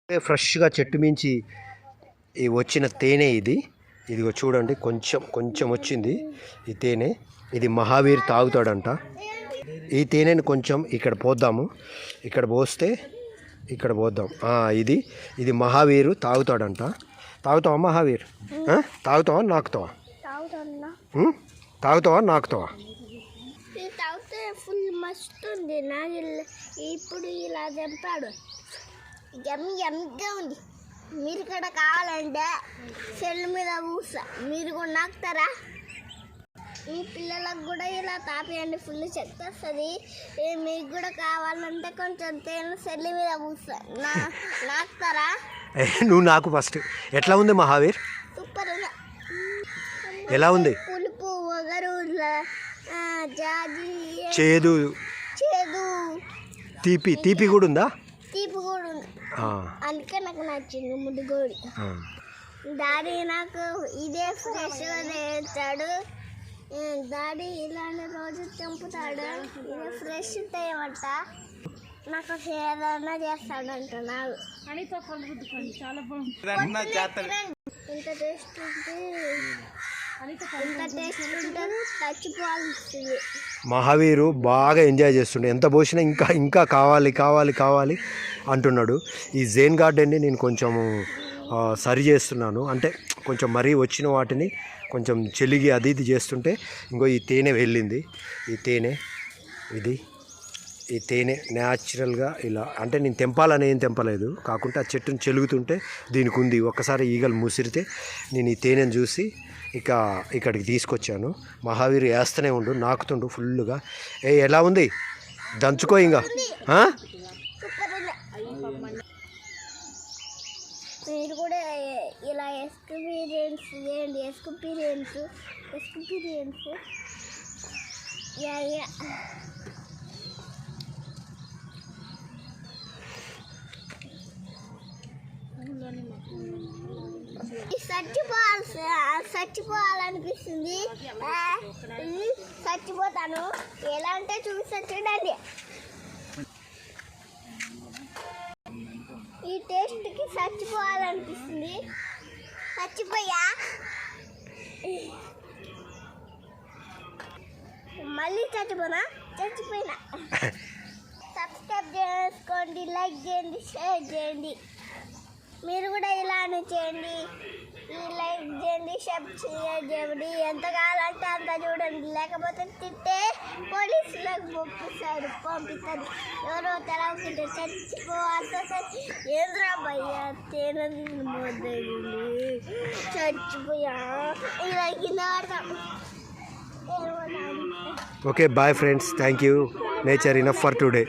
ఫ్రెష్గా చెట్టు మించి వచ్చిన తేనె ఇది. ఇదిగో చూడండి, కొంచెం కొంచెం వచ్చింది ఈ తేనె. ఇది మహావీర్ తాగుతాడంట. ఈ తేనెని కొంచెం ఇక్కడ పోద్దాము. ఇక్కడ పోస్తే ఇక్కడ పోద్దాం. ఇది ఇది మహావీరు తాగుతాడంట. తాగుతావా మహావీర్? తాగుతావా నాకుతావా? తాగుతావా నాకుతావా? ఫుల్ మస్తు ఉంది. నాకు ఇప్పుడు ఇలా చెప్తాడు, ఎమ్మిగా ఉంది. మీరు కూడా కావాలంటే సెల్ మీద కూర్చా, మీరు కూడా నాకుతారా? మీ పిల్లలకు కూడా ఇలా తాపేయండి, ఫుల్ చెత్త వస్తుంది. మీకు కూడా కావాలంటే కొంచెం తేనె సెల్ మీద కూర్చా, నాకుతారా? నువ్వు నాకు ఫస్ట్. ఎట్లా ఉంది మహావీర్? సూపర్. ఎలా ఉంది? పులుపు, వగరు, జాజి, చేదు, తీపి. తీపి కూడా ఉందా? తీపి కూడా ఉంది. అందుకే నాకు నచ్చింది ముడిగోడి. డాడీ నాకు ఇదే ఫ్రెష్గా తెస్తాడు. డాడీ ఇలాంటి రోజు చంపుతాడు. ఇదే ఫ్రెష్ తేయమంట. నాకు ఏదైనా చేస్తాడంట. నాకు ఇంత టేస్ట్ చచ్చిపోవాల్సింది. మహావీరు బాగా ఎంజాయ్ చేస్తుండే. ఎంత పోసినా ఇంకా ఇంకా కావాలి కావాలి కావాలి అంటున్నాడు. ఈ జైన్ గార్డెన్ని నేను కొంచెము సరి చేస్తున్నాను. అంటే కొంచెం మరీ వచ్చిన వాటిని కొంచెం చెలిగి అది ఇది చేస్తుంటే ఇంకో ఈ తేనె వెళ్ళింది. ఈ తేనె ఈ తేనె న్యాచురల్గా ఇలా, అంటే నేను తెంపాలని ఏం తెంపలేదు, కాకుంటే ఆ చెట్టును చెలుగుతుంటే దీనికి ఉంది. ఒక్కసారి ఈగలు ముసిరితే నేను ఈ తేనెను చూసి ఇక్కడికి తీసుకొచ్చాను. మహావీరు వేస్తూనే ఉండు, నాకుతుండు ఫుల్గా. ఎలా ఉంది? దంచుకో ఇంకా. మీరు కూడా ఇలా ఎక్స్పీరియన్స్ చేయండి. ఎక్స్పీరియన్స్ చచ్చిపోవాలనిపిస్తుంది. చచ్చిపోతాను. ఎలా అంటే చూసి చూడండి. ఈ టేస్ట్కి చచ్చిపోవాలనిపిస్తుంది. చచ్చిపోయా, మళ్ళీ చచ్చిపోయినా. సబ్స్క్రైబ్ చేసుకోండి, లైక్ చేయండి, షేర్ చేయండి. మీరు కూడా ఇలానే చేయండి. ఈ లైక్ చేయండి, షేర్ చేయండి. ఎంత కావాలంటే అంత చూడండి. లేకపోతే తిట్టే పోలీసులకు పంపిస్తారు. ఎవరో తెలవకుంటే చచ్చిపోవాలి. ఏంద్రా భయ్యా తేనె చచ్చిపోయా ఇలా కింద పడతాం. Okay, bye friends. Thank you. Nature enough for today.